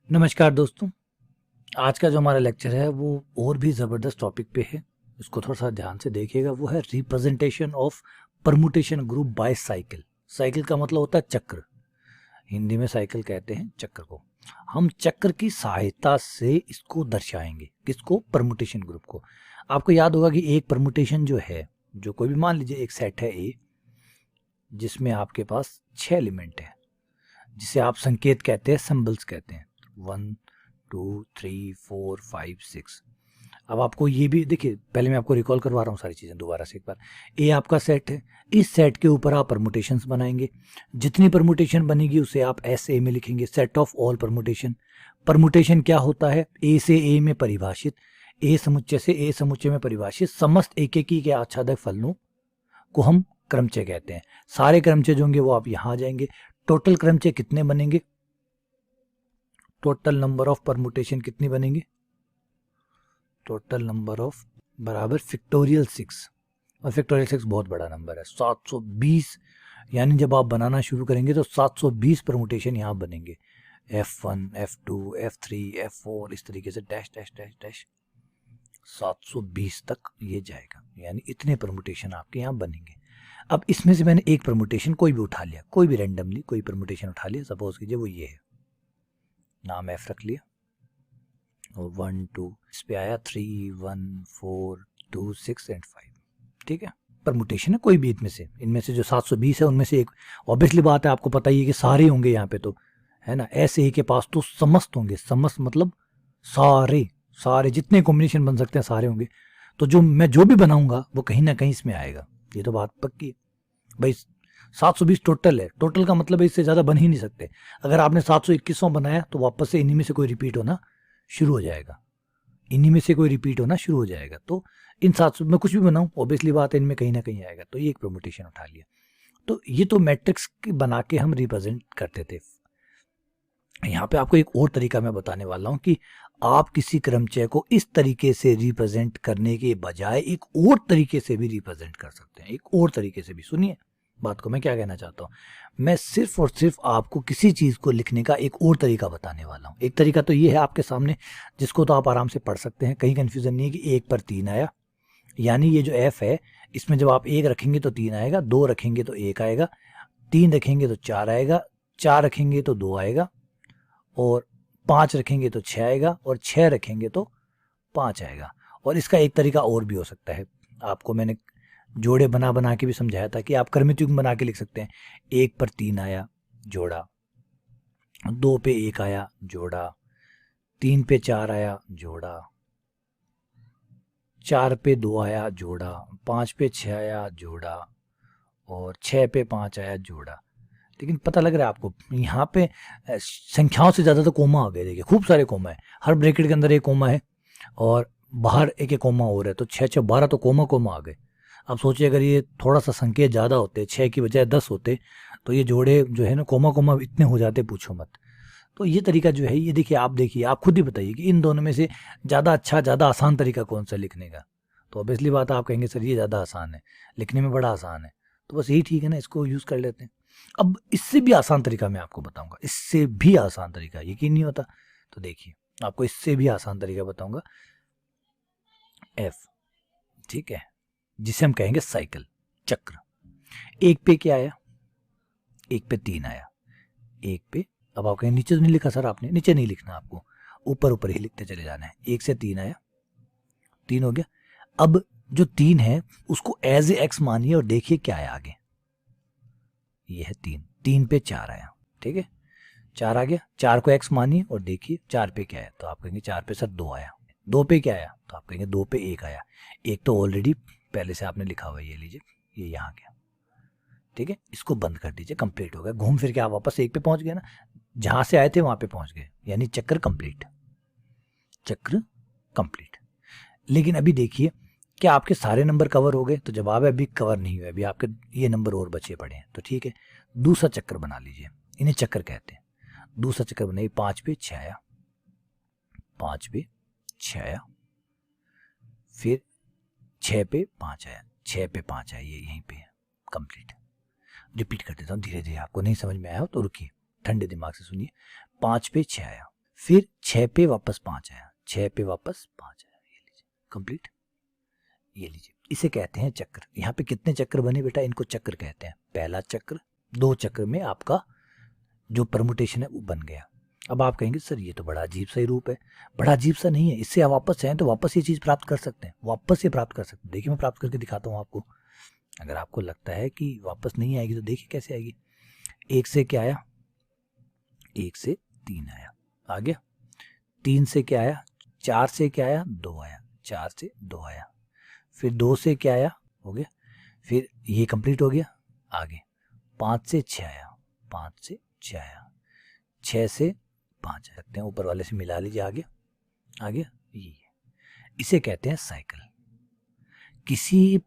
नमस्कार दोस्तों। आज का जो हमारा लेक्चर है वो और भी ज़बरदस्त टॉपिक पे है। इसको थोड़ा सा ध्यान से देखिएगा। वो है representation of permutation group by cycle. Cycle का मतलब होता है चक्र। हिंदी में साइकिल कहते हैं चक्र को। हम चक्र की सहायता से इसको दर्शाएंगे। किसको? परमुटेशन ग्रुप को। आपको याद होगा कि एक परमुटेशन जो है, जो कोई भी मान लीजिए एक सेट है ए, जिसमें आपके पास 6 एलिमेंट है, जिसे आप संकेत कहते हैं, सिंबल्स कहते हैं। 1 2 3 4 5 6। अब आपको ये भी देखिए, पहले मैं आपको रिकॉल करवा रहा हूँ सारी चीज़ें दोबारा से एक बार। ए आपका सेट है, इस सेट के ऊपर आप परमुटेशंस बनाएंगे। जितनी परमुटेशन बनेगी उसे आप एस ए में लिखेंगे, set of all permutation. Permutation क्या होता है? ए से ए में परिभाषित, ए समुच्चय से ए समुच्चय में परिभाषित समस्त एकेकी के आच्छादक फलनों को हम क्रमचय कहते हैं। सारे क्रमचय जो होंगे वो आप यहाँ आ जाएंगे। टोटल क्रमचय कितने बनेंगे? टोटल नंबर ऑफ परमुटेशन कितनी बनेंगी? टोटल नंबर ऑफ बराबर फैक्टोरियल 6। और फैक्टोरियल 6 बहुत बड़ा नंबर है, 720। यानी जब आप बनाना शुरू करेंगे तो 720 परमुटेशन यहाँ बनेंगे। F1 F2 F3 F4 इस तरीके से डैश डैश डैश डैश 720 तक ये जाएगा। यानी इतने परमुटेशन आपके यहाँ बनेंगे। अब इसमें से मैंने एक परमुटेशन कोई भी उठा लिया, कोई भी रैंडमली कोई परमुटेशन उठा लिया। सपोज कीजिए वो ये है, नाम F रख लिया और 1 2 इस पे आया 3 1 4 2 6 एंड 5। ठीक है, परमुटेशन है कोई भी इनमें से जो 720 है उनमें से एक। ऑब्वियसली बात है, आपको पता ही है कि सारे होंगे यहाँ पे, तो है ना। ऐसे ही के पास तो समस्त होंगे। समस्त मतलब सारे सारे जितने कॉम्बिनेशन बन सकते हैं सारे होंगे। तो जो भी बनाऊंगा वो कहीं ना कहीं इसमें आएगा। ये तो बात पक्की है भाई। 720 टोटल है, टोटल का मतलब इससे ज़्यादा बन ही नहीं सकते। अगर आपने 721 बनाया तो वापस से इन्हीं में से कोई रिपीट होना शुरू हो जाएगा। तो इन 700 में कुछ भी बनाऊं, ऑब्वियसली बात है इनमें कहीं ना कहीं आएगा। तो ये एक परमुटेशन उठा लिया। तो ये तो मैट्रिक्स बना के हम रिप्रेजेंट करते थे। यहाँ पे आपको एक और तरीका मैं बताने वाला हूँ कि आप किसी क्रमचय को इस तरीके से रिप्रेजेंट करने के बजाय एक और तरीके से भी रिप्रेजेंट कर सकते हैं। एक और तरीके से भी, सुनिए बात को मैं क्या कहना चाहता हूँ। मैं सिर्फ और सिर्फ आपको किसी चीज़ को लिखने का एक और तरीका बताने वाला हूँ। एक तरीका तो ये है आपके सामने, जिसको तो आप आराम से पढ़ सकते हैं, कहीं कन्फ्यूज़न नहीं है कि 1 पर 3 आया। यानी ये जो F है, इसमें जब आप 1 रखेंगे तो 3 आएगा, 2 रखेंगे तो 1 आएगा, 3 रखेंगे तो 4 आएगा, 4 रखेंगे तो 2 आएगा, और 5 रखेंगे तो 6 आएगा, और 6 रखेंगे तो 5 आएगा। और इसका एक तरीका और भी हो सकता है, आपको मैंने जोड़े बना बना के भी समझाया था कि आप क्रमित युग्म बना के लिख सकते हैं। 1 पर 3 आया जोड़ा, 2 पे 1 आया जोड़ा, 3 पे 4 आया जोड़ा, 4 पे 2 आया जोड़ा, 5 पे 6 आया जोड़ा, और 6 पे 5 आया जोड़ा। लेकिन पता लग रहा है आपको यहाँ पे संख्याओं से ज़्यादा तो कोमा आ गए। देखिए खूब सारे कोमा है, हर ब्रैकेट के अंदर एक कोमा है और बाहर एक एक कोमा और है। तो 6 6 12 तो कोमा कोमा आ गए। अब सोचिए अगर ये थोड़ा सा संकेत ज़्यादा होते, 6 की बजाय 10 होते, तो ये जोड़े जो है ना कोमा कोमा इतने हो जाते पूछो मत। तो ये तरीका जो है, ये देखिए आप खुद ही बताइए कि इन दोनों में से ज़्यादा अच्छा, ज़्यादा आसान तरीका कौन सा लिखने का। तो ऑब्वियसली बात है आप कहेंगे सर ये ज़्यादा आसान है, लिखने में बड़ा आसान है। तो बस यही ठीक है ना, इसको यूज़ कर लेते हैं। अब इससे भी आसान तरीका मैं आपको बताऊंगा, इससे भी आसान तरीका, यकीन नहीं होता तो देखिए आपको इससे भी आसान तरीका बताऊंगा। F, ठीक है, जिसे हम कहेंगे साइकिल, चक्र। 1 पे क्या आया? 1 पे 3 आया। 1 पे, अब आप कहेंगे नीचे तो नहीं लिखा सर आपने। नीचे नहीं लिखना आपको, ऊपर ऊपर ही लिखते चले जाना है। 1 से 3 आया, 3 हो गया। अब जो 3 है उसको एज ए एक्स मानिए और देखिए क्या है आगे। ये है 3, 3 पे 4 आया, ठीक है, 4 आ गया। 4 को एक्स मानिए और देखिए 4 पे क्या है। तो आप कहेंगे 4 पे सर 2 आया। 2 पे क्या आया? तो आप कहेंगे 2 पे 1 आया। एक तो ऑलरेडी पहले से आपने लिखा हुआ है, ये लीजिए, ये यहाँ गया, ठीक है। इसको बंद कर दीजिए, कंप्लीट हो गया। घूम फिर के आप वापस 1 पे पहुंच गए ना, जहां से आए थे वहां पे पहुंच गए, यानी चक्र कंप्लीट, चक्र कंप्लीट। लेकिन अभी देखिए, क्या आपके सारे नंबर कवर हो गए? तो जवाब है अभी कवर नहीं हुए, अभी आपके ये नंबर और बचे पड़े हैं। तो ठीक है, दूसरा चक्कर बना लीजिए, इन्हें चक्कर कहते हैं। दूसरा चक्कर बनाइए। 5 पे 6 आया, 5 पे 6 आया, फिर 6 पे 5 आया, 6 पे 5 आया, ये यहीं पे है, कंप्लीट। रिपीट कर देता हूँ धीरे धीरे, आपको नहीं समझ में आया हो तो रुकिए, ठंडे दिमाग से सुनिए। 5 पे 6 आया, फिर 6 पे वापस 5 आया, 6 पे वापस 5 आया, ये लीजिए कंप्लीट। ये लीजिए, इसे कहते हैं चक्र। यहाँ पे कितने चक्र बने बेटा, इनको चक्र कहते हैं। पहला चक्र, 2 चक्र में आपका जो परमुटेशन है वो बन गया। अब आप कहेंगे सर ये तो बड़ा अजीब सा ही रूप है। बड़ा अजीब सा नहीं है, इससे आप वापस चाहें तो वापस ये चीज़ प्राप्त कर सकते हैं, वापस ये प्राप्त कर सकते हैं। देखिए मैं प्राप्त करके दिखाता हूँ आपको। अगर आपको लगता है कि वापस नहीं आएगी तो देखिए कैसे आएगी। 1 से क्या आया, 1 से 3 आया, आ गया। 3 से क्या आया, 4 से क्या आया, 2 आया, 4 से 2 आया। फिर 2 से क्या आया, हो गया। फिर ये कंप्लीट हो गया। आगे 5 से 6 आया, 5 से 6 आया, 6 से 5 आ सकते हैं, ऊपर वाले से मिला लीजिए। आगे आ गया। ये इसे कहते हैं साइकिल। किसी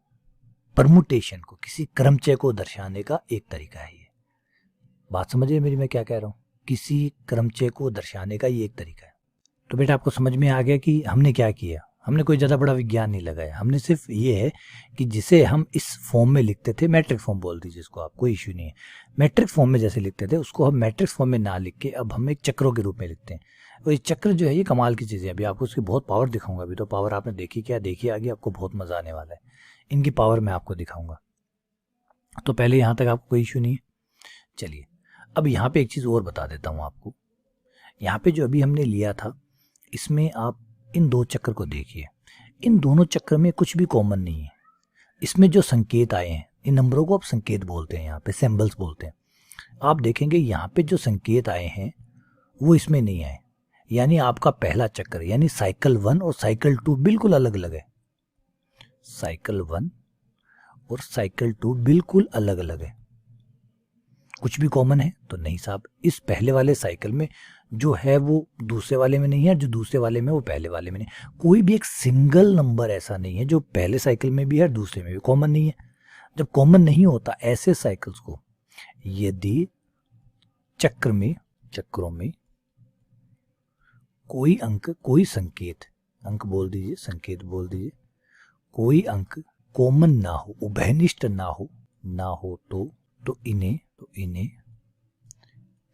परमुटेशन को, किसी क्रमचय को दर्शाने का एक तरीका है ये। बात समझिए मेरी, मैं क्या कह रहा हूँ। किसी क्रमचय को दर्शाने का ये एक तरीका है। तो बेटा आपको समझ में आ गया कि हमने क्या किया। हमने कोई ज़्यादा बड़ा विज्ञान नहीं लगाया, हमने सिर्फ ये है कि जिसे हम इस फॉर्म में लिखते थे, मैट्रिक्स फॉर्म बोल दीजिए इसको आप, कोई इश्यू नहीं है। मैट्रिक्स फॉर्म में जैसे लिखते थे उसको हम मैट्रिक्स फॉर्म में ना लिख के अब हम एक चक्रों के रूप में लिखते हैं। और ये चक्र जो है ये कमाल की चीज़ है। अभी आपको उसकी बहुत पावर दिखाऊंगा। अभी तो पावर आपने देखी क्या, देखी आगे आपको बहुत मज़ा आने वाला है। इनकी पावर मैं आपको दिखाऊंगा। तो पहले यहाँ तक आपको कोई इश्यू नहीं है। चलिए अब यहाँ पे एक चीज़ और बता देता हूँ आपको। यहाँ पे जो अभी हमने लिया था, इसमें आप इन 2 चक्र को देखिए। इन दोनों चक्र में कुछ भी कॉमन नहीं है। इसमें जो संकेत आए हैं, इन नंबरों को आप संकेत बोलते हैं, यहाँ पे सिंबल्स बोलते हैं। आप देखेंगे यहाँ पे जो संकेत आए हैं वो इसमें नहीं आए। यानी आपका पहला चक्र यानी साइकिल 1 और साइकिल 2 बिल्कुल अलग अलग है। साइकिल 1 और साइकिल 2 बिल्कुल अलग अलग है। कुछ भी कॉमन है तो नहीं साहब। इस पहले वाले साइकिल में जो है वो दूसरे वाले में नहीं है, जो दूसरे वाले में वो पहले वाले में नहीं। कोई भी एक सिंगल नंबर ऐसा नहीं है जो पहले साइकिल में भी है दूसरे में भी कॉमन नहीं है। जब कॉमन नहीं होता ऐसे साइकिल्स को यदि चक्रों में कोई अंक, कोई संकेत, अंक बोल दीजिए, संकेत बोल दीजिए, कोई अंक कॉमन ना हो, उभयनिष्ठ ना हो तो इन्हें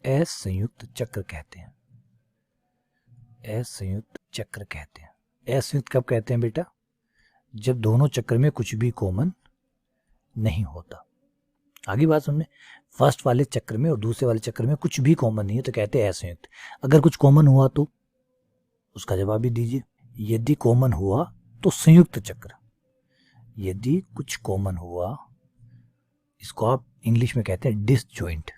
असंयुक्त चक्र कहते हैं। असंयुक्त चक्र कहते हैं। असंयुक्त कब कहते हैं बेटा, जब दोनों चक्र में कुछ भी कॉमन नहीं होता। आगे बात समझ में। फर्स्ट वाले चक्र में और दूसरे वाले चक्र में कुछ भी कॉमन नहीं है तो कहते हैं असंयुक्त। अगर कुछ कॉमन हुआ तो उसका जवाब भी दीजिए। यदि कॉमन हुआ तो संयुक्त चक्र। यदि कुछ कॉमन हुआ, इसको आप इंग्लिश में कहते हैं डिसजॉइंट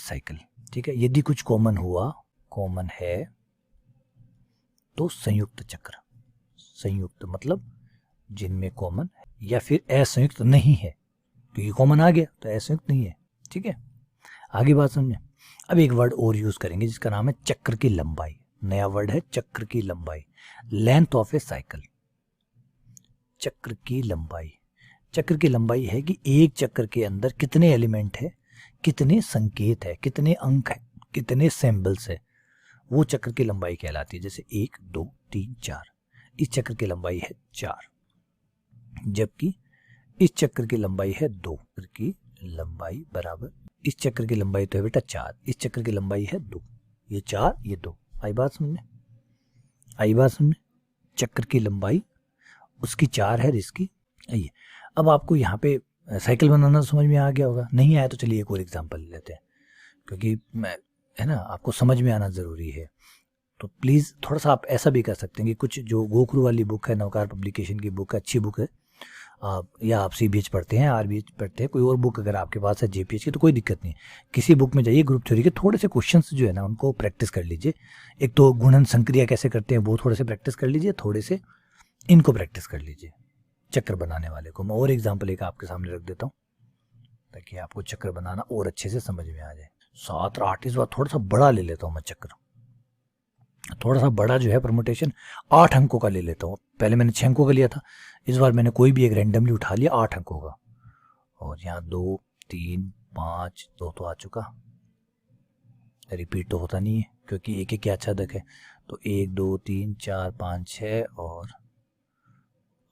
साइकिल। ठीक है, यदि कुछ कॉमन हुआ, कॉमन है तो संयुक्त चक्र। संयुक्त मतलब जिनमें कॉमन है, या फिर असंयुक्त नहीं है, क्योंकि कॉमन आ गया तो असंयुक्त नहीं है। ठीक है, आगे बात समझे। अब एक वर्ड और यूज करेंगे जिसका नाम है चक्र की लंबाई। नया वर्ड है चक्र की लंबाई, लेंथ ऑफ ए साइकिल। चक्र की लंबाई। चक्र की लंबाई है कि एक चक्र के अंदर कितने एलिमेंट है, कितने संकेत है, कितने अंक है, कितने सिंबल्स है, वो चक्र की लंबाई कहलाती है। जैसे 1 2 3 4, इस चक्र की लंबाई है 4, जबकि इस चक्र की लंबाई है 2। चक्र की लंबाई बराबर इस चक्र की लंबाई तो है बेटा 4, इस चक्र की लंबाई है 2। ये 4 ये 2। आई बात समझ में। चक्र की लंबाई उसकी 4 है, इसकी ये। अब आपको यहाँ पे साइकिल बनाना समझ में आ गया होगा। नहीं आया तो चलिए एक और एग्जांपल ले लेते हैं, क्योंकि है ना, आपको समझ में आना ज़रूरी है। तो प्लीज़ थोड़ा सा आप ऐसा भी कर सकते हैं कि कुछ जो गोखरू वाली बुक है, नवकार पब्लिकेशन की बुक है, अच्छी बुक है, या आप CBH पढ़ते हैं, RBH पढ़ते हैं, कोई और बुक अगर आपके पास है JPH की तो कोई दिक्कत नहीं। किसी बुक में जाइए, ग्रुप थ्योरी के थोड़े से क्वेश्चंस जो है ना उनको प्रैक्टिस कर लीजिए। एक तो गुणन संक्रिया कैसे करते हैं वो थोड़े से प्रैक्टिस कर लीजिए, थोड़े से इनको प्रैक्टिस कर लीजिए, चक्र बनाने वाले को। मैं और एग्जाम्पल एक आपके सामने रख देता हूँ ताकि आपको चक्र बनाना और अच्छे से समझ में आ जाए। 7 और 8, इस बार थोड़ा सा बड़ा ले लेता हूँ मैं चक्र, थोड़ा सा बड़ा जो है परमुटेशन 8 अंकों का ले लेता हूँ। पहले मैंने 6 अंकों का लिया था, इस बार मैंने कोई भी एक रैंडमली उठा लिया 8 अंकों का। और यहाँ 2 3 5, 2 तो आ चुका, रिपीट तो होता नहीं है क्योंकि एक एक क्या छदक है। तो 1 2 3 4 5 6 और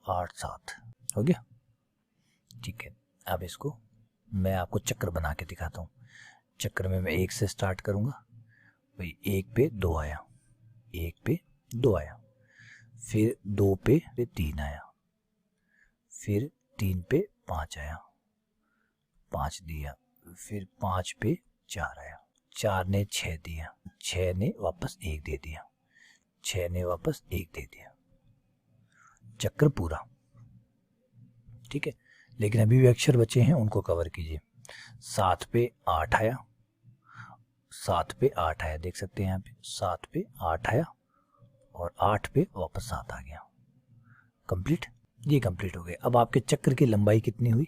8 7 हो गया। ठीक है, अब इसको मैं आपको चक्र बना के दिखाता हूँ। चक्र में मैं 1 से स्टार्ट करूँगा, भाई 1 पे 2 आया, 1 पे 2 आया, फिर 2 पे 3 आया, फिर 3 पे 5 आया, 5 दिया, फिर 5 पे 4 आया, 4 ने 6 दिया, 6 ने वापस 1 दे दिया, 6 ने वापस 1 दे दिया, चक्र पूरा। ठीक है, लेकिन अभी भी अक्षर बचे हैं, उनको कवर कीजिए। 7 पे 8 आया, 7 पे 8 आया, देख सकते हैं यहाँ पे 7 पे 8 आया और 8 पे वापस 7 आ गया। कंप्लीट, ये कंप्लीट हो गया। अब आपके चक्र की लंबाई कितनी हुई?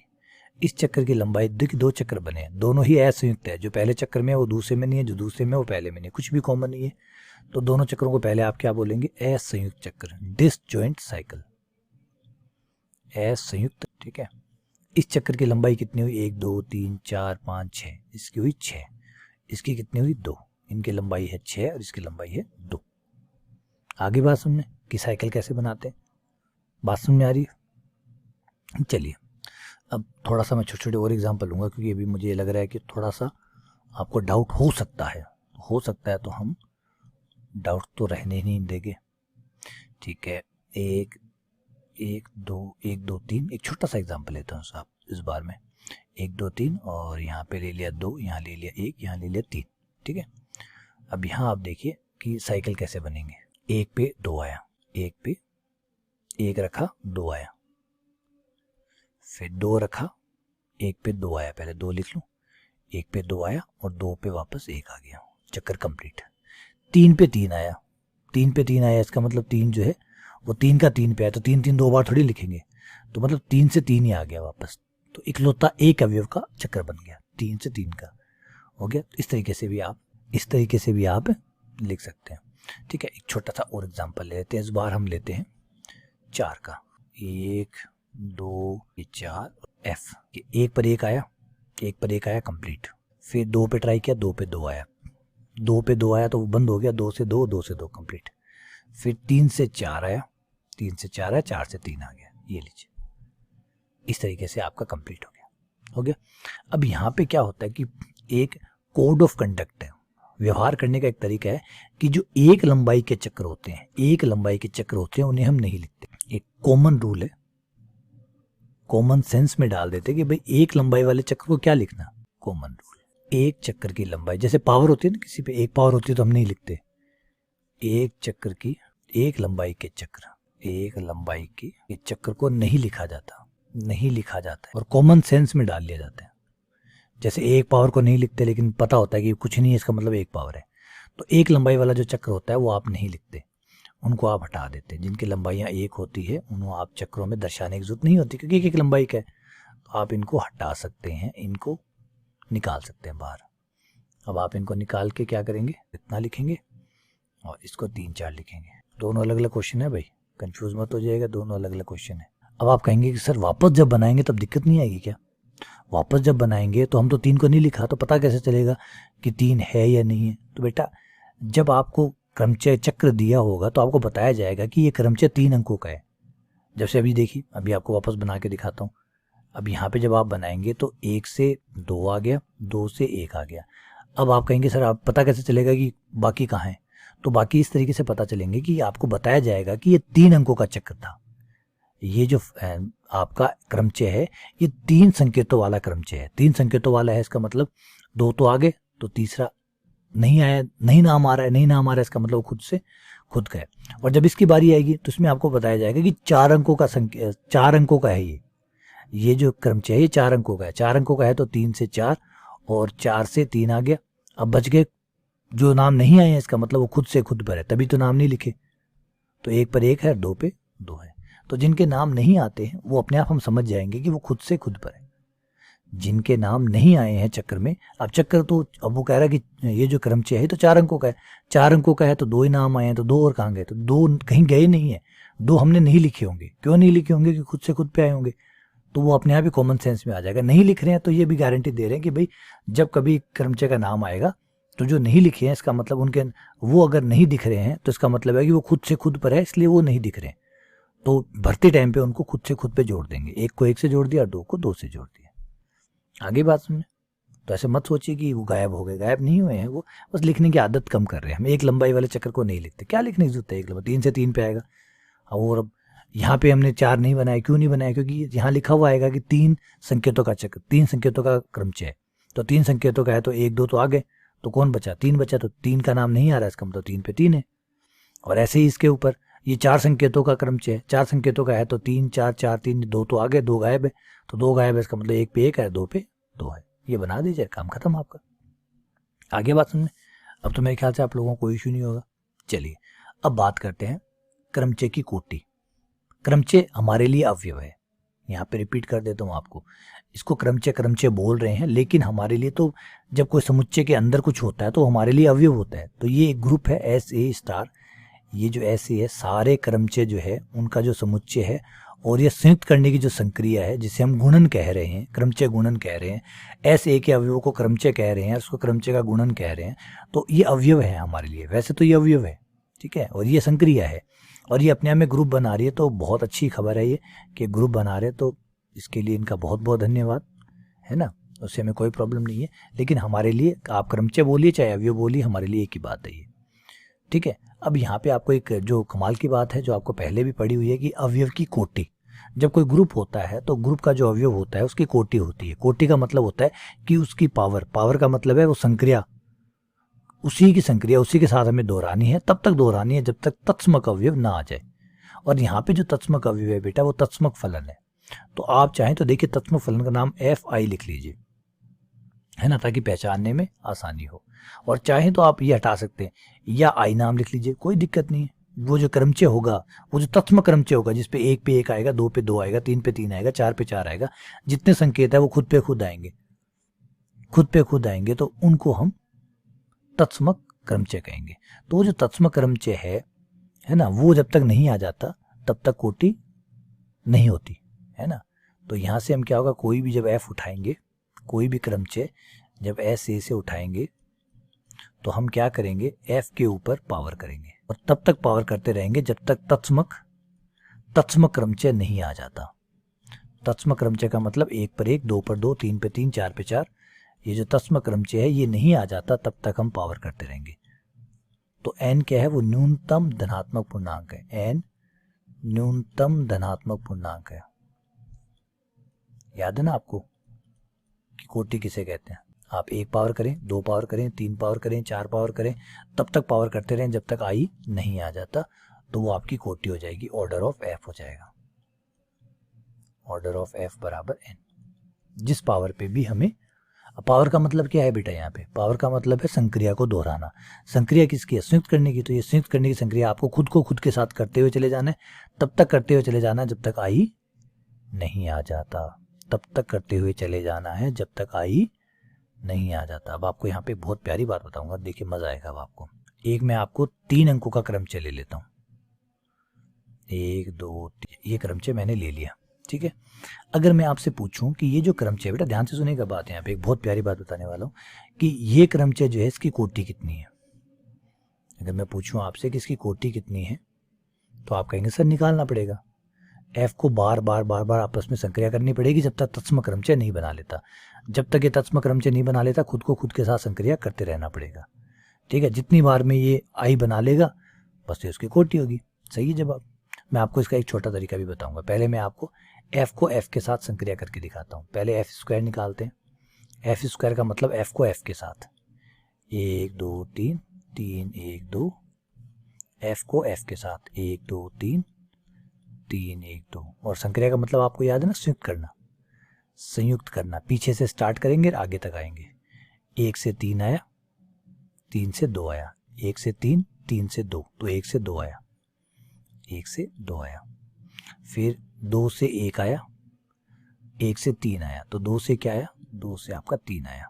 इस चक्र की लंबाई, देखिए 2 चक्र बने हैं, दोनों ही असंयुक्त है, जो पहले चक्र में है वो दूसरे में नहीं है, जो दूसरे में वो पहले में नहीं है, कुछ भी कॉमन नहीं है, तो दोनों चक्रों को पहले आप क्या बोलेंगे? असंयुक्त चक्र, डिसजॉइंट साइकिल, असंयुक्त। ठीक है, इस चक्र की लंबाई कितनी हुई? 1 2 3 4 5 6, इसकी हुई 6, इसकी कितनी हुई? 2, इनकी लंबाई है 6 और इसकी लंबाई है 2। आगे बात सुनने कि साइकिल कैसे बनाते हैं, बात समझ में आ रही है? चलिए अब थोड़ा सा मैं छोटे छोटे और एग्जाम्पल लूँगा, क्योंकि अभी मुझे लग रहा है कि थोड़ा सा आपको डाउट हो सकता है, तो हम डाउट तो रहने ही नहीं देंगे। ठीक है, 1 2 3, एक छोटा सा एग्जाम्पल लेता हूँ साहब इस बार में। 1 2 3 और यहाँ पे ले लिया 2, यहाँ ले लिया 1, यहाँ ले लिया 3। ठीक है, अब यहाँ आप देखिए कि साइकिल कैसे बनेंगे। 1 पे 2 आया, 1 पे 1 रखा, 2 आया, फिर 2 रखा, 1 पे 2 आया, पहले 2 लिख लूँ, 1 पे 2 आया और 2 पे वापस 1 आ गया, चक्कर कंप्लीट। 3 पे 3 आया, 3 पे 3 आया, इसका मतलब 3 जो है वो 3 का 3 पे आया, तो 3 3 2 बार थोड़ी लिखेंगे, तो मतलब 3 से 3 ही आ गया वापस, तो इकलौता एक अवयव का चक्र बन गया, 3 से 3 का हो गया। इस तरीके से भी आप लिख सकते हैं। ठीक है, एक छोटा सा और एग्जाम्पल लेते हैं, इस बार हम लेते हैं 4 का। 1 2 4 एफ, 1 पर 1 आया, 1 पर 1 आया कंप्लीट, फिर 2 पे ट्राई किया, 2 पे 2 आया, 2 पे 2 आया तो वो बंद हो गया, 2 से 2, 2 से 2 कंप्लीट, फिर 3 से 4 आया, 3 से 4 आया, 4 से 3 आ गया, ये लीजिए। इस तरीके से आपका कंप्लीट हो गया। अब यहाँ पे क्या होता है कि एक कोड ऑफ कंडक्ट है, व्यवहार करने का एक तरीका है कि जो एक लंबाई के चक्र होते हैं उन्हें हम नहीं लिखते। एक कॉमन रूल है, कॉमन सेंस में डाल देते कि भाई एक लंबाई वाले चक्र को क्या लिखना, कॉमन रूल। एक चक्र की लंबाई, जैसे पावर होती है ना, किसी पे एक पावर होती है तो हम नहीं लिखते। एक चक्र की, एक लंबाई के चक्र को नहीं लिखा जाता है और कॉमन सेंस में डाल लिया जाता है। जैसे एक पावर को नहीं लिखते, लेकिन पता होता है कि कुछ नहीं है, इसका मतलब एक पावर है, तो एक लंबाई वाला जो चक्र होता है वो आप नहीं लिखते, उनको आप हटा देते हैं। जिनकी लंबाइयाँ एक होती है उनको आप चक्रों में दर्शाने की जरूरत नहीं होती, क्योंकि एक लंबाई का है, तो आप इनको हटा सकते हैं, इनको निकाल सकते हैं बाहर। अब आप इनको निकाल के क्या करेंगे, इतना लिखेंगे और इसको 3 4 लिखेंगे। दोनों अलग अलग क्वेश्चन है भाई, कंफ्यूज मत हो जाएगा, दोनों अलग अलग क्वेश्चन है। अब आप कहेंगे कि सर वापस जब बनाएंगे तब दिक्कत नहीं आएगी क्या? वापस जब बनाएंगे तो हम तो 3 को नहीं लिखा, तो पता कैसे चलेगा कि 3 है या नहीं है? तो बेटा जब आपको क्रमचय चक्र दिया होगा तो आपको बताया जाएगा कि ये क्रमचय 3 अंकों का है। जैसे अभी देखिए, अभी आपको वापस बना के दिखाता हूँ। अब यहाँ पे जब आप बनाएंगे तो 1 से 2 आ गया, 2 से 1 आ गया। अब आप कहेंगे सर आप पता कैसे चलेगा कि बाकी कहाँ है? तो बाकी इस तरीके से पता चलेंगे कि आपको बताया जाएगा कि ये 3 अंकों का चक्र था। ये जो आपका क्रमचय है ये 3 संकेतों वाला क्रमचय है। 3 संकेतों वाला है, इसका मतलब 2 तो आगे, तो तीसरा नहीं आया, नहीं नाम आ रहा है, इसका मतलब खुद का है। और जब इसकी बारी आएगी तो इसमें आपको बताया जाएगा कि 4 अंकों का है ये जो क्रमचय है ये 4 अंकों का है। 4 अंकों का है तो 3 से 4 और 4 से 3 आ गया। अब बच गए जो नाम नहीं आए हैं, इसका मतलब वो खुद पर है, तभी तो नाम नहीं लिखे। तो 1 पर 1 है, 2 पे 2 है। तो जिनके नाम नहीं आते हैं वो अपने आप हम समझ जाएंगे कि वो खुद पर है। जिनके नाम नहीं आए हैं चक्र में, अब चक्र तो अब वो कह रहा है कि ये जो क्रमचय है तो 4 अंकों का है, 4 अंकों का है तो 2 ही नाम आए हैं, तो 2 और कहाँ गए? तो 2 कहीं गए नहीं है, 2 हमने नहीं लिखे होंगे। क्यों नहीं लिखे होंगे? कि खुद पे आए होंगे, तो वो अपने आप ही कॉमन सेंस में आ जाएगा। नहीं लिख रहे हैं तो ये भी गारंटी दे रहे हैं कि भाई जब कभी क्रमचय का नाम आएगा तो जो नहीं लिखे हैं इसका मतलब उनके वो अगर नहीं दिख रहे हैं तो इसका मतलब है कि वो खुद पर है, इसलिए वो नहीं दिख रहे हैं। तो भरते टाइम पे उनको खुद पे जोड़ देंगे। 1 को 1 से जोड़ दिया, 2 को 2 से जोड़ दिया। आगे बात सुनिए, तो ऐसे मत सोचिए कि वो गायब हो गए, गायब नहीं हुए हैं, वो बस लिखने की आदत कम कर रहे हैं। हम एक लंबाई वाले चक्कर को नहीं लिखते, क्या लिखने की जरूरत है, एक लंबाई 3 से 3 पे आएगा। और अब यहाँ पे हमने 4 नहीं बनाया, क्यों नहीं बनाया, क्योंकि यहाँ लिखा हुआ आएगा कि 3 संकेतों का चक्र, 3 संकेतों का क्रमचय है। तो 3 संकेतों का है तो 1 2 तो आ गए, तो कौन बचा, 3 बचा, तो 3 का नाम नहीं आ रहा, इसका मतलब 3 पे 3 है। और ऐसे ही इसके ऊपर ये 4 संकेतों का क्रमचय है, 4 संकेतों का है तो 3 4 4 3, 2 तो आ गए, 2 गायब है, तो 2 गायब है, इसका मतलब 1 पे 1 है, 2 पे 2 है। ये बना दीजिए, काम खत्म आपका। आगे बात सुनने, अब तो मेरे ख्याल से आप लोगों को कोई इशू नहीं होगा। चलिए अब बात करते हैं क्रमचय की कोटि। क्रमचय हमारे लिए अवयव है, यहाँ पे रिपीट कर देता हूँ आपको, इसको क्रमचय क्रमचय बोल रहे हैं, लेकिन हमारे लिए तो जब कोई समुच्चय के अंदर कुछ होता है तो हमारे लिए अवयव होता है। तो ये एक ग्रुप है एस ए स्टार, ये जो एस ए है, सारे क्रमचय जो है उनका जो समुच्चय है, और ये संयुक्त करने की जो संक्रिया है जिसे हम गुणन कह रहे हैं, क्रमचय गुणन कह रहे हैं, एस ए के अवयव को क्रमचय कह रहे हैं, उसको क्रमचय का गुणन कह रहे हैं। तो ये अवयव है हमारे लिए, वैसे तो ये अवयव है, ठीक है, और ये संक्रिया है, और ये अपने आप में ग्रुप बना रही है। तो बहुत अच्छी खबर है ये कि ग्रुप बना रहे, तो इसके लिए इनका बहुत बहुत धन्यवाद, है ना, उससे हमें कोई प्रॉब्लम नहीं है। लेकिन हमारे लिए आप क्रमचय बोलिए चाहे अवयव बोलिए, हमारे लिए एक ही बात है ये, ठीक है। अब यहाँ पे आपको एक जो कमाल की बात है, जो आपको पहले भी पढ़ी हुई है, कि अवयव की कोटि। जब कोई ग्रुप होता है तो ग्रुप का जो अवयव होता है उसकी कोटि होती है। कोटि का मतलब होता है कि उसकी पावर, पावर का मतलब है वो संक्रिया, उसी की संक्रिया उसी के साथ हमें दोहरानी है, तब तक दोहरानी है जब तक तत्समक अवयव ना आ जाए। और यहाँ पे जो तत्समक अवयव है बेटा, वो तत्समक फलन है। तो आप चाहें तो देखिए, तत्समक फलन का नाम FI लिख लीजिए, है ना, ताकि पहचानने में आसानी हो। और चाहें तो आप ये हटा सकते हैं, या आई नाम लिख लीजिए, कोई दिक्कत नहीं है। वो जो क्रमचय होगा, वो जो तत्समक क्रमचय होगा, जिसपे 1 पे 1 आएगा, 2 पे 2 आएगा, 3 पे 3 आएगा, 4 पे 4 आएगा, जितने संकेत है वो खुद पे खुद आएंगे, खुद पे खुद आएंगे, तो उनको हम तत्समक क्रमचय कहेंगे। तो वो जो तत्समक क्रमचय है ना, वो जब तक नहीं आ जाता तब तक कोटि नहीं होती, है ना। तो यहाँ से हम क्या होगा, कोई भी जब F उठाएंगे, कोई भी क्रमचय जब एस ए से उठाएंगे, तो हम क्या करेंगे, F के ऊपर पावर करेंगे, और तब तक पावर करते रहेंगे जब तक तत्समक क्रमचय नहीं आ जाता। तत्समक क्रमचय का मतलब 1 पर 1, 2 पर 2, 3 पे 3, 4 पे 4, ये जो तत्समक क्रमचय है ये नहीं आ जाता, तब तक हम पावर करते रहेंगे। तो n क्या है, वो न्यूनतम धनात्मक पूर्णांक है, n न्यूनतम धनात्मक पूर्णांक है। याद है ना आपको कि कोटि किसे कहते हैं। आप 1 पावर करें, 2 पावर करें, 3 पावर करें, 4 पावर करें, तब तक पावर करते रहें जब तक आई नहीं आ जाता, तो वो आपकी कोटि हो जाएगी, ऑर्डर ऑफ F हो जाएगा। ऑर्डर ऑफ F बराबर n, जिस पावर पे भी हमें, पावर का मतलब क्या है बेटा, यहाँ पे पावर का मतलब है संक्रिया को दोहराना। संक्रिया किसकी है, संयुक्त करने की। तो ये संयुक्त करने की संक्रिया आपको खुद को खुद के साथ करते हुए चले जाना है, तब तक करते हुए चले जाना है जब तक आई नहीं आ जाता, तब तक करते हुए चले जाना है जब तक आई नहीं आ जाता। अब आपको यहाँ पे बहुत प्यारी बात बताऊंगा, देखिए मजा आएगा अब आपको। एक मैं आपको 3 अंकों का क्रमचय ले लेता हूँ, 1 2 3, ये क्रमचय मैंने ले लिया, ठीक है। अगर मैं आपसे पूछूं कि ये जो क्रमचय, बेटा ध्यान से सुनेगा बात, यहाँ पे एक बहुत प्यारी बात बताने वाला हूँ, कि ये क्रमचय जो है इसकी कोटि कितनी है। अगर मैं पूछूं आपसे कि इसकी कोटि कितनी है, तो आप कहेंगे सर निकालना पड़ेगा, F को बार बार बार बार आपस में संक्रिया करनी पड़ेगी जब तक तत्समक क्रमचय नहीं बना लेता। जब तक ये तत्समक क्रमचय नहीं बना लेता, खुद को खुद के साथ संक्रिया करते रहना पड़ेगा, ठीक है। जितनी बार में ये आई बना लेगा, बस ये उसकी कोटि होगी। सही है जवाब। मैं आपको इसका एक छोटा तरीका भी बताऊंगा। पहले मैं आपको F को F के साथ संक्रिया करके दिखाता हूँ। पहले F स्क्वायर निकालते हैं। F स्क्वायर का मतलब F को F के साथ, 1 2 3 3 1 2, F को F के साथ 1 2 3 3 1 2, और संक्रिया का मतलब आपको याद है ना, संयुक्त करना, संयुक्त करना। पीछे से स्टार्ट करेंगे, आगे तक आएंगे। 1 से 3 आया, 3 से 2 आया, 1 से 3, 3 से 2, तो 1 से 2 आया, 1 से 2 आया। फिर 2 से 1 आया, 1 से 3 आया, तो 2 से क्या आया, 2 से आपका 3 आया।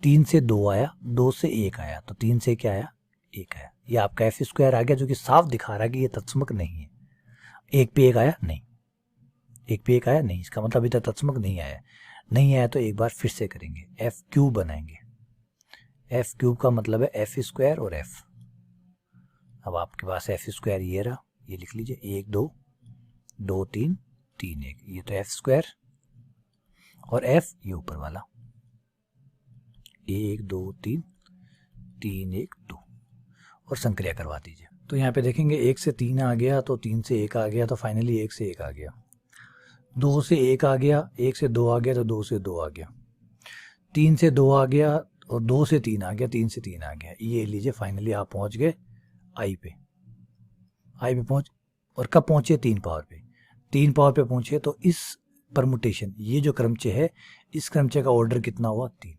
3 से 2 आया, 2 से 1 आया, तो 3 से क्या आया, 1 आया। ये आपका F स्क्वायर आ गया, जो कि साफ दिखा रहा है कि ये तत्समक नहीं है। 1 पे 1 आया नहीं, 1 पे 1 आया नहीं, इसका मतलब अभी तक तत्समक नहीं आया। नहीं आया तो एक बार फिर से करेंगे, F क्यूब बनाएंगे। F क्यूब का मतलब है F स्क्वायर और F। अब आपके पास F स्क्वायर ये रहा, ये लिख लीजिए, 1 2 2 3 3 1, ये तो F स्क्वायर, और F ये ऊपर वाला, 1 2 3 3 1 2 और संक्रिया करवा दीजिए। तो यहाँ पे देखेंगे 1 से 3 आ गया, तो 3 से 1 आ गया, तो फाइनली 1 से 1 आ गया। 2 से 1 आ गया, 1 से 2 आ गया, तो 2 से 2 आ गया। 3 से 2 आ गया और 2 से 3 आ गया, 3 से 3 आ गया। ये लीजिए फाइनली आप पहुँच गए आई पे पहुँच। और कब पहुँचे? 3 पावर पे। 3 पावर पे पहुँचे तो इस परमुटेशन, ये जो क्रमचय है, इस क्रमचय का ऑर्डर कितना हुआ? 3।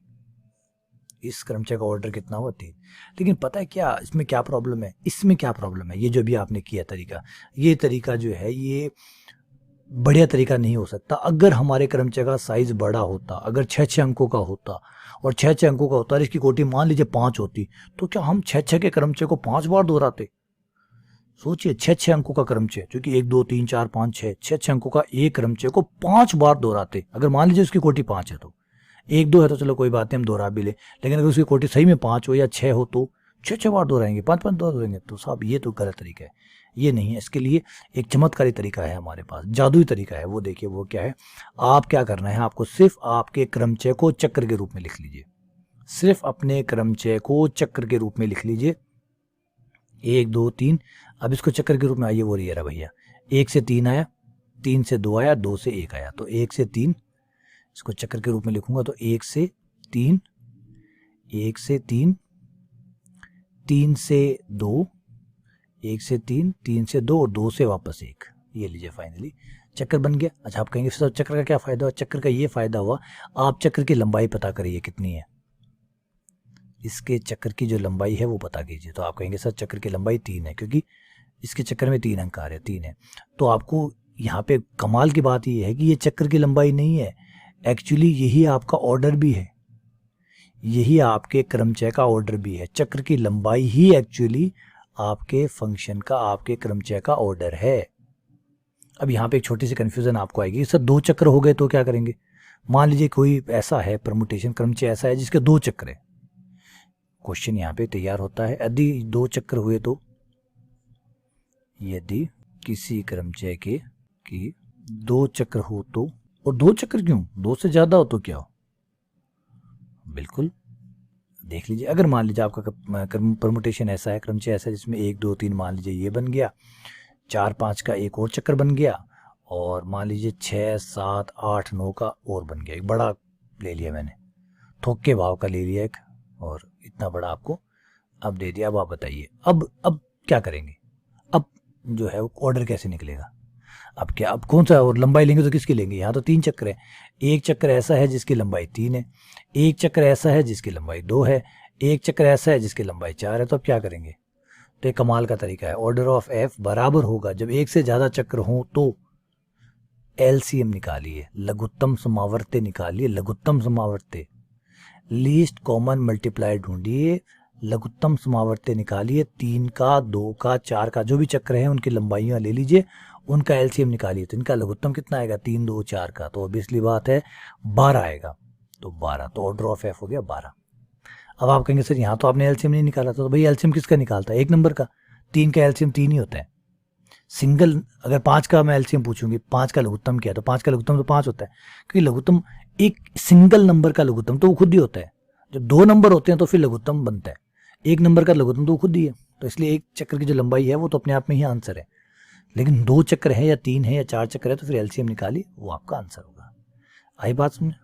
इस क्रमचय का ऑर्डर कितना हुआ? 3। लेकिन पता है क्या इसमें क्या प्रॉब्लम है? इसमें क्या प्रॉब्लम है? ये जो भी आपने किया तरीका, ये तरीका जो है ये बढ़िया तरीका नहीं हो सकता। अगर हमारे क्रमचय का साइज बड़ा होता, अगर 6 अंकों का होता और 6 अंकों का होता और इसकी कोटि मान लीजिए 5 होती, तो क्या हम 6 के क्रमचय को 5 बार दोहराते? सोचिए 6 अंकों का क्रमचय, क्योंकि 1 2 3 4 5 6 अंकों का एक क्रमचय को 5 बार दोहराते। अगर मान लीजिए उसकी कोटि 5 है, तो 1 2 है तो चलो कोई बात नहीं, हम दोहरा भी ले। लेकिन अगर उसकी कोटि सही में 5 हो या 6 हो तो 6 बार दोहराएंगे, 5 दोहराएंगे। तो साहब ये तो गलत तरीका है, ये नहीं है। इसके लिए एक चमत्कारी तरीका है हमारे पास, जादुई तरीका है। वो देखिए वो क्या है। आप क्या करना है, आपको सिर्फ आपके क्रमचय को चक्र के रूप में लिख लीजिए। सिर्फ अपने क्रमचय को चक्र के रूप में लिख लीजिए। 1 2 3, अब इसको चक्र के रूप में आइए, वो रही रहा भैया। 1 से 3 आया, 3 से 2 आया, 2 से 1 आया, तो 1 से 3 इसको चक्र के रूप में लिखूंगा तो 1 से 3, 1 से 3, 3 से 2, 1 से 3, 3 से 2 और 2 से वापस 1। ये लीजिए फाइनली चक्र बन गया। अच्छा आप कहेंगे सर चक्र का क्या फायदा हुआ? चक्र का ये फायदा हुआ, आप चक्र की लंबाई पता करिए कितनी है। इसके चक्र की जो लंबाई है वो पता कीजिए। तो आप कहेंगे सर चक्र की लंबाई 3 है, क्योंकि इसके चक्कर में 3 अंक आ रहे हैं, 3 है। तो आपको यहाँ पे कमाल की बात ये है कि ये चक्र की लंबाई नहीं है, एक्चुअली यही आपका ऑर्डर भी है, यही आपके क्रमचय का ऑर्डर भी है। चक्र की लंबाई ही एक्चुअली आपके फंक्शन का, आपके क्रमचय का ऑर्डर है। अब यहाँ पे एक छोटी सी कंफ्यूजन आपको आएगी, सर 2 चक्र हो गए तो क्या करेंगे? मान लीजिए कोई ऐसा है परमुटेशन क्रमचय ऐसा है जिसके 2 चक्र है। क्वेश्चन यहाँ पे तैयार होता है, यदि 2 चक्र हुए तो, यदि किसी क्रमचय के 2 चक्र हो तो, और 2 चक्र क्यों, 2 से ज्यादा हो तो क्या हो? बिल्कुल देख लीजिए। अगर मान लीजिए आपका परमुटेशन ऐसा है, क्रमचय ऐसा है जिसमें 1 2 3 मान लीजिए ये बन गया, 4 5 का एक और चक्र बन गया, और मान लीजिए 6 7 8 9 का और बन गया। एक बड़ा ले लिया मैंने, थोक के भाव का ले लिया एक, और इतना बड़ा आपको अब दे दिया। अब आप बताइए अब क्या करेंगे? अब जो है वो ऑर्डर कैसे निकलेगा? अब क्या, अब कौन सा और लंबाई लेंगे तो किसकी लेंगे? यहाँ तो 3 चक्र है। एक चक्र ऐसा है जिसकी लंबाई 3 है, एक चक्र ऐसा है जिसकी लंबाई 2 है, एक चक्र ऐसा है जिसकी लंबाई 4 है। तो अब क्या करेंगे? तो एक कमाल का तरीका है, ऑर्डर ऑफ एफ बराबर होगा, जब एक से ज्यादा चक्र हो तो एलसीएम निकालिए, लघुत्तम समावर्ते निकालिए, लघुत्तम समावर्ते, लीस्ट कॉमन मल्टीप्लाई ढूंढिए, लघुत्तम समावर्ते निकालिए। 3 का, 2 का, 4 का जो भी चक्र है उनकी लंबाइयां ले लीजिए, उनका एलसीएम निकालिए। तो इनका लघुत्तम कितना आएगा? 3 2 4 का, तो ऑब्वियसली बात है 12 आएगा। तो 12, तो ऑर्डर ऑफ एफ हो गया 12। अब आप कहेंगे सर यहाँ तो आपने एलसीएम नहीं निकाला था। तो भाई एलसीएम किसका निकालता है? एक नंबर का। 3 का एलसीएम 3 ही होता है। सिंगल, अगर 5 का मैं एलसीएम पूछूंगी, 5 का लघुत्तम क्या है, तो 5 का लघुत्तम तो 5 होता है, क्योंकि लघुत्तम एक सिंगल नंबर का लघुत्तम तो वो खुद ही होता है। जब 2 नंबर होते हैं तो फिर लघुत्तम बनता है, 1 नंबर का लघुत्तम तो वो खुद ही है। तो इसलिए एक चक्र की जो लंबाई है वो तो अपने आप में ही आंसर है। लेकिन 2 चक्र है या 3 है या 4 चक्र है तो फिर एलसीएम निकाली, वो आपका आंसर होगा। आई बात समझे?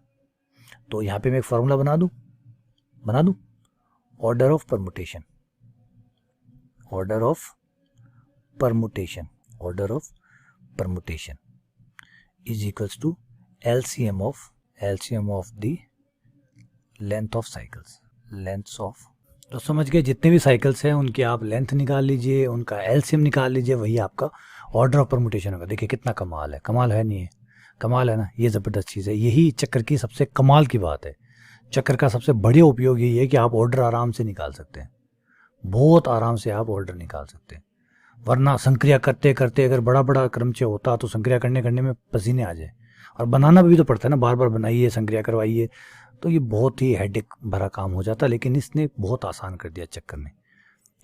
तो यहाँ पे मैं एक फॉर्मूला बना दूं, order of permutation, order of permutation, order of permutation is equals to LCM of the length of cycles, lengths of. तो समझ गए, जितने भी साइकिल्स हैं उनकी आप लेंथ निकाल लीजिए, उनका एलसीएम निकाल लीजिए, वही आपका ऑर्डर ऑफ परमुटेशन होगा। देखिए कितना कमाल है, कमाल है नहीं है? कमाल है ना? ये ज़बरदस्त चीज़ है, यही चक्र की सबसे कमाल की बात है। चक्र का सबसे बढ़िया उपयोग यही है कि आप ऑर्डर आराम से निकाल सकते हैं, बहुत आराम से आप ऑर्डर निकाल सकते हैं। वरना संक्रिया करते करते अगर बड़ा बड़ा क्रमचय होता तो संक्रिया करने में पसीने आ जाए, और बनाना भी तो पड़ता है ना, बार बार बनाइए, संक्रिया करवाइए, तो ये बहुत ही हेडेक भरा काम हो जाता। लेकिन इसने बहुत आसान कर दिया चक्कर ने,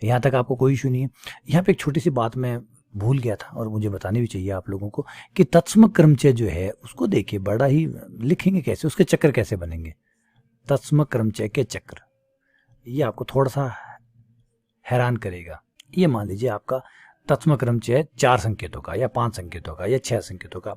यहाँ तक आपको कोई इशू नहीं है। यहाँ पे एक छोटी सी बात मैं भूल गया था और मुझे बतानी भी चाहिए आप लोगों को, कि तत्सम क्रमचय जो है उसको देखिए, बड़ा ही लिखेंगे कैसे, उसके चक्र कैसे बनेंगे। तत्सम क्रमचय के चक्र, ये आपको थोड़ा सा हैरान करेगा। ये मान लीजिए आपका तत्सम क्रमचय 4 संकेतों का या 5 संकेतों का या 6 संकेतों का,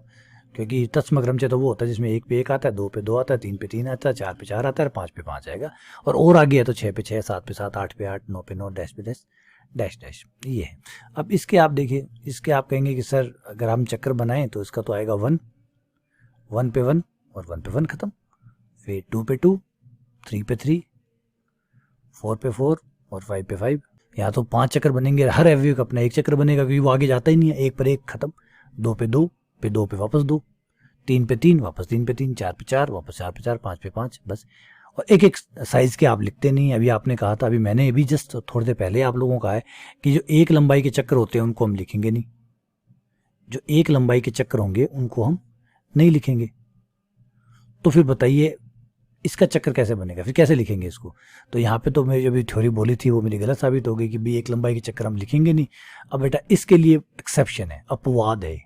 क्योंकि तत्सम क्रमचय तो वो होता है जिसमें 1 पे 1 आता है, 2 पे 2 आता है, 3 पे 3 आता है, 4 पे 4 आता है, 5 पे 5 आएगा, और आगे है तो 6 पे 6, 7 पे 7, 8 पे 8, 9 पे 9, डैश पे डैश, डैश डैश, ये है। अब इसके आप देखिए, इसके आप कहेंगे कि सर अगर हम चक्र बनाएं तो इसका तो आएगा 1, 1 पे 1 और 1 पे 1 खत्म, फिर 2 पे 2, 3 पे 3, 4 पे 4 और 5 पे 5। या तो 5 चक्र बनेंगे, हर अवयव का अपना एक चक्र बनेगा क्योंकि वो आगे जाता ही नहीं है, 1 पर 1 खत्म, 2 पे 2, पे 2 पे वापस 2, 3 पे 3 वापस 3 पे 3, 4 पे 4 वापस 4 पे 4, 5 पे 5, बस। और एक एक साइज के आप लिखते नहीं। अभी आपने कहा था, अभी मैंने अभी जस्ट थोड़ी देर पहले आप लोगों का है कि जो एक लंबाई के चक्र होते हैं उनको हम लिखेंगे नहीं, जो एक लंबाई के चक्र होंगे उनको हम नहीं लिखेंगे। तो फिर बताइए इसका चक्र कैसे बनेगा, फिर कैसे लिखेंगे इसको? तो यहाँ पे तो मैं जो भी थ्योरी बोली थी वो मेरी गलत साबित हो गई कि भी एक लंबाई के चक्कर हम लिखेंगे नहीं। अब बेटा इसके लिए एक्सेप्शन है, अपवाद है,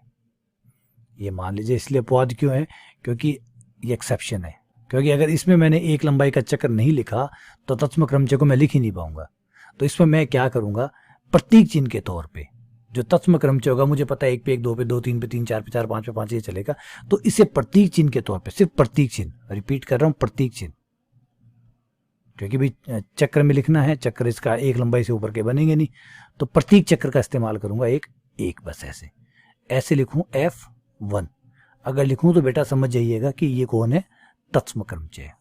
ये मान लीजिए। इसलिए अपवाद क्यों है? क्योंकि ये एक्सेप्शन है, क्योंकि अगर इसमें मैंने एक लंबाई का चक्र नहीं लिखा तो तत्सम क्रमचय को मैं लिख ही नहीं पाऊंगा। तो इसमें मैं क्या करूंगा, प्रतीक चिन्ह के तौर पे जो तत्सम क्रमचय होगा, मुझे पता है 1 पे 1, 2 पे 2, 3 पे 3, 4 पे 4, 5 पे 5 ये चलेगा, तो इसे प्रतीक चिन्ह के तौर पे, सिर्फ प्रतीक चिन्ह, रिपीट कर रहा हूं, प्रतीक चिन्ह, क्योंकि भाई चक्र में लिखना है, चक्र इसका एक लंबाई से ऊपर के बनेंगे नहीं, तो प्रतीक चक्र का इस्तेमाल करूंगा, एक बस ऐसे लिखूं F1। अगर लिखूं तो बेटा समझ जाइएगा कि ये कौन है, तत्सम क्रमचय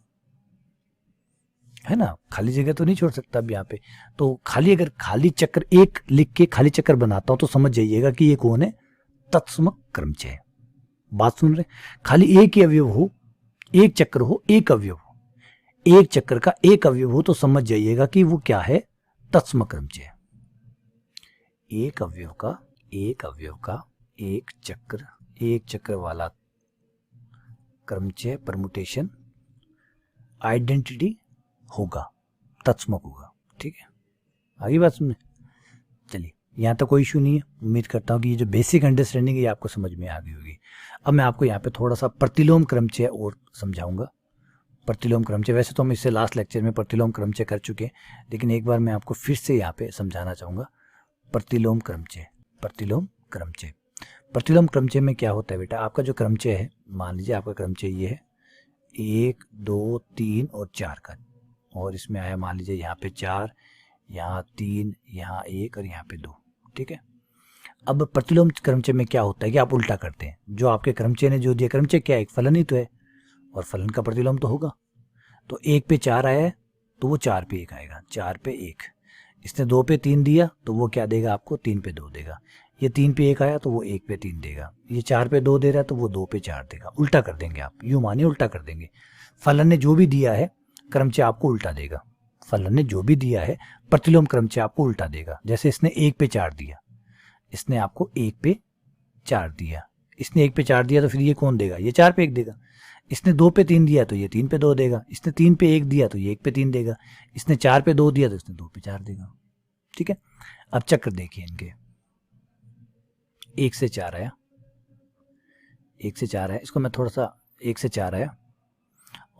है ना, खाली जगह तो नहीं छोड़ सकता अब यहाँ पे। तो अगर खाली चक्र एक लिख के खाली चक्र बनाता हूं तो समझ जाइएगा कि ये कौन है, तत्सम क्रमचय। बात सुन रहे? खाली एक ही अवयव हो, एक चक्र हो, एक अवयव हो, एक चक्र का एक अवयव हो तो समझ जाइएगा कि वो क्या है, तत्सम क्रमचय। एक अवयव का एक चक्र वाला क्रमचय परमुटेशन आइडेंटिटी होगा, तत्समक होगा। ठीक है, आगे बात सुनने। चलिए, यहाँ तक कोई इशू नहीं है। उम्मीद करता हूँ कि ये जो बेसिक अंडरस्टैंडिंग है ये आपको समझ में आ गई होगी। अब मैं आपको यहाँ पे थोड़ा सा प्रतिलोम क्रमचय और समझाऊंगा। प्रतिलोम क्रमचय, वैसे तो हम इससे लास्ट लेक्चर में प्रतिलोम क्रमचय कर चुके हैं, लेकिन एक बार मैं आपको फिर से यहाँ पे समझाना चाहूँगा। प्रतिलोम क्रमचय में क्या होता है बेटा, आपका जो क्रमचय है, मान लीजिए आपका क्रमचय ये है 1, 2, 3 और 4 का, और इसमें आया मान लीजिए यहाँ पे 4, यहाँ 3, यहाँ 1 और यहाँ पे 2। ठीक है, अब प्रतिलोम क्रमचय में क्या होता है कि आप उल्टा करते हैं। जो आपके क्रमचय ने जो दिया, क्रमचय क्या है, एक फलन ही तो है, और फलन का प्रतिलोम तो होगा। तो 1 पे 4 आया है तो वो 4 पे 1 आएगा, 4 पे 1। इसने 2 पे 3 दिया तो वो क्या देगा आपको, 3 पे 2 देगा। ये 3 पे 1 आया तो वो 1 पे 3 देगा। ये 4 पे 2 दे रहा है तो वो 2 पे 4 देगा। उल्टा कर देंगे आप, यूं मानिए उल्टा कर देंगे। फलन ने जो भी दिया है क्रमचय आपको उल्टा देगा। फलन ने जो भी दिया है प्रतिलोम क्रमचय आपको उल्टा देगा। जैसे इसने 1 पे 4 दिया, इसने आपको 1 पे 4 दिया, इसने 1 पे 4 दिया तो फिर ये कौन देगा, ये 4 पे 1 देगा। इसने 2 पे 3 दिया तो ये 3 पे 2 देगा। इसने 3 पे 1 दिया तो ये 1 पे 3 देगा। इसने 4 पे 2 दिया तो इसने 2 पे 4 देगा। ठीक है, अब चक्र देखिए इनके। 1 से 4 आया, 1 से 4 आया, इसको मैं थोड़ा सा, 1 से 4 आया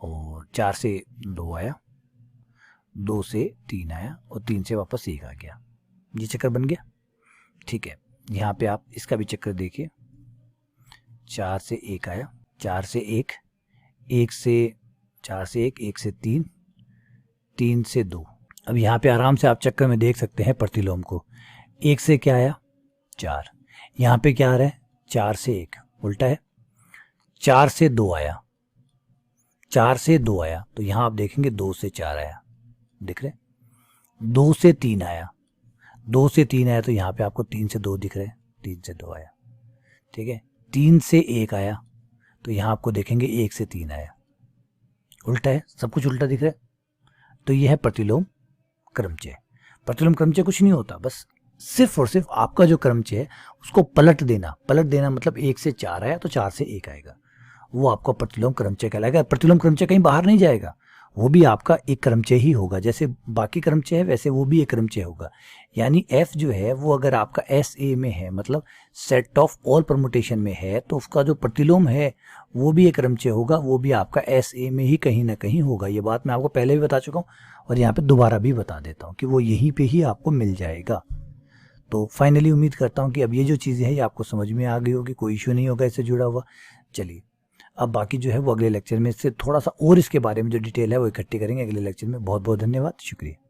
और 4 से 2 आया, 2 से 3 आया और 3 से वापस 1 आ गया। ये चक्र बन गया। ठीक है, यहाँ पे आप इसका भी चक्र देखिए। 4 से 1 आया, 4 से 1, 1 से 4 से 1, 1 से 3, 3 से 2। अब यहाँ पे आराम से आप चक्र में देख सकते हैं प्रतिलोम को। 1 से क्या आया, 4। यहाँ पे क्या आ रहा है, 4 से 1, उल्टा है। 4 से 2 आया, 4 से 2 आया तो यहाँ आप देखेंगे 2 से 4 आया, दिख रहे। 2 से 3 आया, 2 से 3 आया तो यहाँ पे आपको 3 से 2 दिख रहे, 3 से 2 आया। ठीक है, 3 से 1 आया तो यहाँ आपको देखेंगे 1 से 3 आया, उल्टा है, सब कुछ उल्टा दिख रहा है। तो यह है प्रतिलोम क्रमचय। प्रतिलोम क्रमचय कुछ नहीं होता, बस सिर्फ और सिर्फ आपका जो क्रमचय है उसको पलट देना। पलट देना मतलब 1 से 4 आया तो 4 से 1 आएगा, वो आपका प्रतिलोम क्रमचय कहलाएगा। प्रतिलोम क्रमचय कहीं बाहर नहीं जाएगा, वो भी आपका एक क्रमचय ही होगा, जैसे बाकी क्रमचय है वैसे वो भी एक क्रमचय होगा। यानी एफ जो है वो अगर आपका एस ए में है, मतलब सेट ऑफ ऑल परमुटेशन में है, तो उसका जो प्रतिलोम है वो भी एक क्रमचय होगा, वो भी आपका एस ए में ही कहीं ना कहीं होगा। ये बात मैं आपको पहले भी बता चुका हूँ और यहाँ पे दोबारा भी बता देता हूँ कि वो यहीं पे ही आपको मिल जाएगा। तो फाइनली उम्मीद करता हूँ कि अब ये जो चीज़ें हैं ये आपको समझ में आ गई होगी, कोई इश्यू नहीं होगा इससे जुड़ा हुआ। चलिए अब बाकी जो है वो अगले लेक्चर में इससे थोड़ा सा और इसके बारे में जो डिटेल है वो इकट्ठी करेंगे अगले लेक्चर में। बहुत बहुत धन्यवाद, शुक्रिया।